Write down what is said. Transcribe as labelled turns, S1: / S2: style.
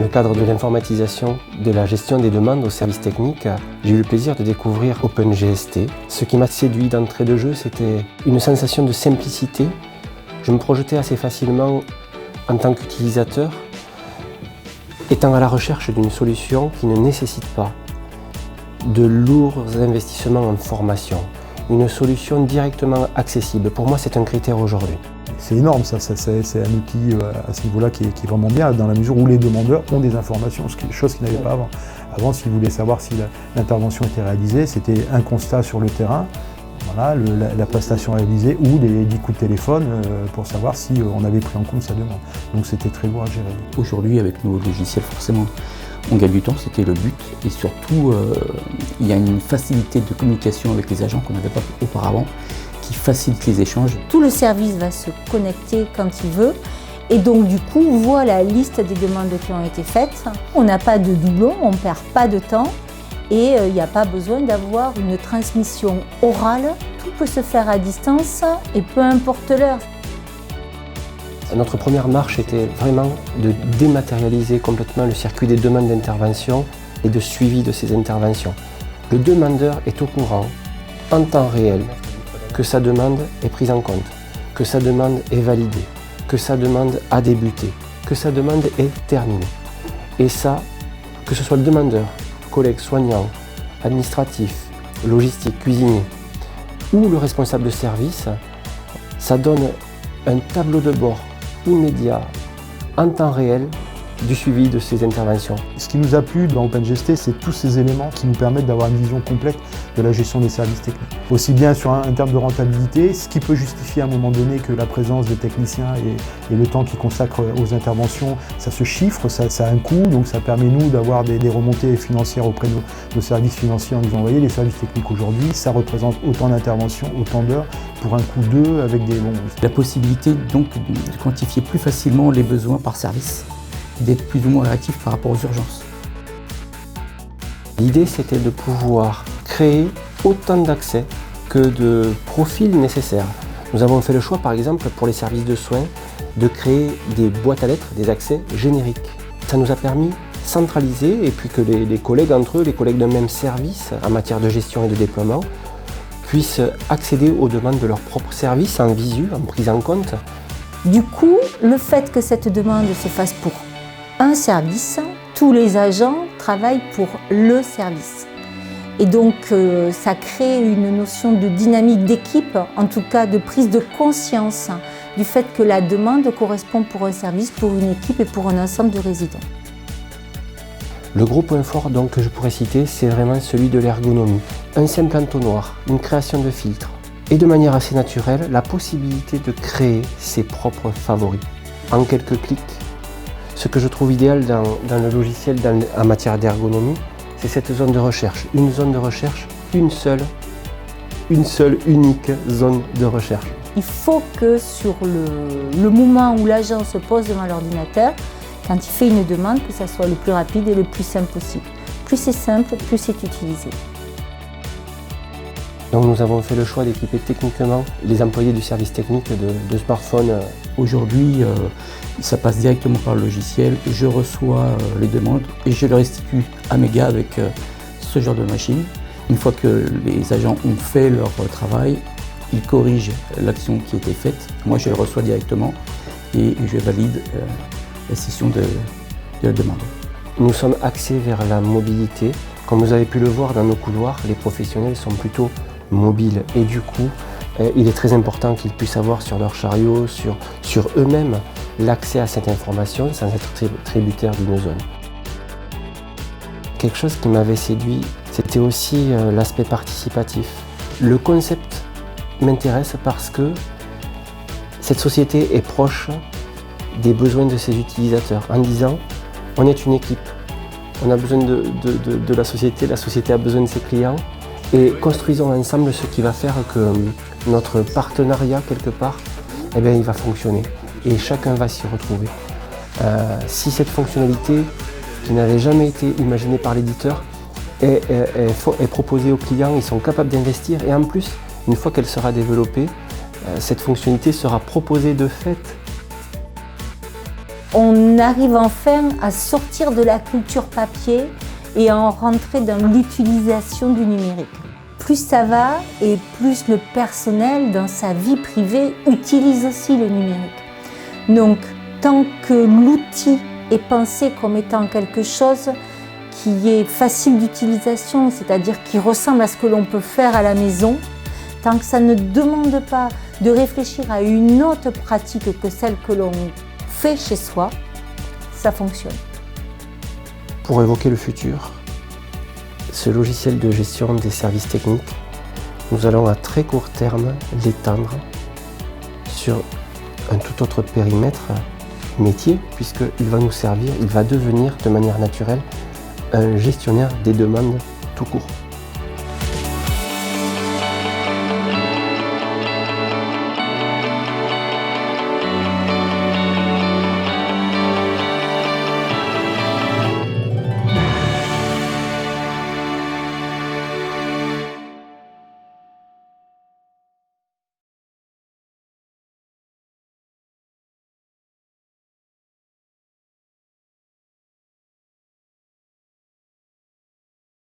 S1: le cadre de l'informatisation de la gestion des demandes aux services techniques, j'ai eu le plaisir de découvrir OpenGST. Ce qui m'a séduit d'entrée de jeu, c'était une sensation de simplicité. Je me projetais assez facilement en tant qu'utilisateur, étant à la recherche d'une solution qui ne nécessite pas de lourds investissements en formation. Une solution directement accessible. Pour moi, c'est un critère aujourd'hui.
S2: C'est énorme, ça. C'est un outil à ce niveau-là qui est vraiment bien, dans la mesure où les demandeurs ont des informations, chose qu'ils n'avaient pas avant. Avant, s'ils voulaient savoir si l'intervention était réalisée, c'était un constat sur le terrain, voilà, la prestation réalisée, ou des 10 coups de téléphone pour savoir si on avait pris en compte sa demande. Donc c'était très lourd à gérer.
S3: Aujourd'hui, avec nos logiciels, forcément, on gagne du temps, c'était le but. Et surtout, il y a une facilité de communication avec les agents qu'on n'avait pas auparavant, qui facilite les échanges.
S4: Tout le service va se connecter quand il veut. Et donc du coup, on voit la liste des demandes qui ont été faites. On n'a pas de doublons, on ne perd pas de temps. Et il n'y a pas besoin d'avoir une transmission orale. Tout peut se faire à distance et peu importe l'heure.
S1: Notre première marche était vraiment de dématérialiser complètement le circuit des demandes d'intervention et de suivi de ces interventions. Le demandeur est au courant, en temps réel, que sa demande est prise en compte, que sa demande est validée, que sa demande a débuté, que sa demande est terminée. Et ça, que ce soit le demandeur, collègue soignant, administratif, logistique, cuisinier ou le responsable de service, ça donne un tableau de bord immédiat, en temps réel, du suivi de ces interventions.
S2: Ce qui nous a plu dans OpenGST, c'est tous ces éléments qui nous permettent d'avoir une vision complète de la gestion des services techniques. Aussi bien sur un terme de rentabilité, ce qui peut justifier à un moment donné que la présence des techniciens et le temps qu'ils consacrent aux interventions, ça se chiffre, ça a un coût, donc ça permet nous d'avoir des remontées financières auprès de nos services financiers en disant, vous voyez, les services techniques aujourd'hui, ça représente autant d'interventions, autant d'heures, pour un coût d'eux avec des bons.
S3: La possibilité donc de quantifier plus facilement les besoins par service, d'être plus ou moins réactif par rapport aux urgences.
S1: L'idée, c'était de pouvoir créer autant d'accès que de profils nécessaires. Nous avons fait le choix, par exemple, pour les services de soins, de créer des boîtes à lettres, des accès génériques. Ça nous a permis de centraliser et puis que les collègues entre eux, les collègues d'un même service en matière de gestion et de déploiement, puissent accéder aux demandes de leur propre service en visu, en prise en compte.
S4: Du coup, le fait que cette demande se fasse pour un service, tous les agents travaillent pour le service. Et donc ça crée une notion de dynamique d'équipe, en tout cas de prise de conscience du fait que la demande correspond pour un service, pour une équipe et pour un ensemble de résidents.
S1: Le gros point fort donc, que je pourrais citer, c'est vraiment celui de l'ergonomie. Un simple entonnoir, une création de filtres et de manière assez naturelle, la possibilité de créer ses propres favoris en quelques clics. Ce que je trouve idéal dans le logiciel en matière d'ergonomie, c'est cette zone de recherche. Une zone de recherche, une seule, unique zone de recherche.
S4: Il faut que sur le moment où l'agent se pose devant l'ordinateur, quand il fait une demande, que ça soit le plus rapide et le plus simple possible. Plus c'est simple, plus c'est utilisé.
S1: Donc nous avons fait le choix d'équiper techniquement les employés du service technique de smartphones.
S3: Aujourd'hui, ça passe directement par le logiciel, je reçois les demandes et je les restitue à mes gars avec ce genre de machine. Une fois que les agents ont fait leur travail, ils corrigent l'action qui a été faite. Moi, je le reçois directement et je valide la session de la demande.
S1: Nous sommes axés vers la mobilité. Comme vous avez pu le voir dans nos couloirs, les professionnels sont plutôt mobiles et du coup, il est très important qu'ils puissent avoir sur leur chariot, sur eux-mêmes, l'accès à cette information sans être tributaire d'une zone. Quelque chose qui m'avait séduit, c'était aussi l'aspect participatif. Le concept m'intéresse parce que cette société est proche des besoins de ses utilisateurs en disant on est une équipe, on a besoin de la société a besoin de ses clients et construisons ensemble ce qui va faire que notre partenariat quelque part, eh bien, il va fonctionner et chacun va s'y retrouver. Si cette fonctionnalité qui n'avait jamais été imaginée par l'éditeur est proposée aux clients, ils sont capables d'investir et en plus, une fois qu'elle sera développée, cette fonctionnalité sera proposée de fait
S4: on arrive enfin à sortir de la culture papier et à en rentrer dans l'utilisation du numérique. Plus ça va et plus le personnel dans sa vie privée utilise aussi le numérique. Donc tant que l'outil est pensé comme étant quelque chose qui est facile d'utilisation, c'est-à-dire qui ressemble à ce que l'on peut faire à la maison, tant que ça ne demande pas de réfléchir à une autre pratique que celle que l'on fait chez soi, ça fonctionne.
S1: Pour évoquer le futur, ce logiciel de gestion des services techniques, nous allons à très court terme l'étendre sur un tout autre périmètre métier, puisqu'il va nous servir, il va devenir de manière naturelle un gestionnaire des demandes tout court.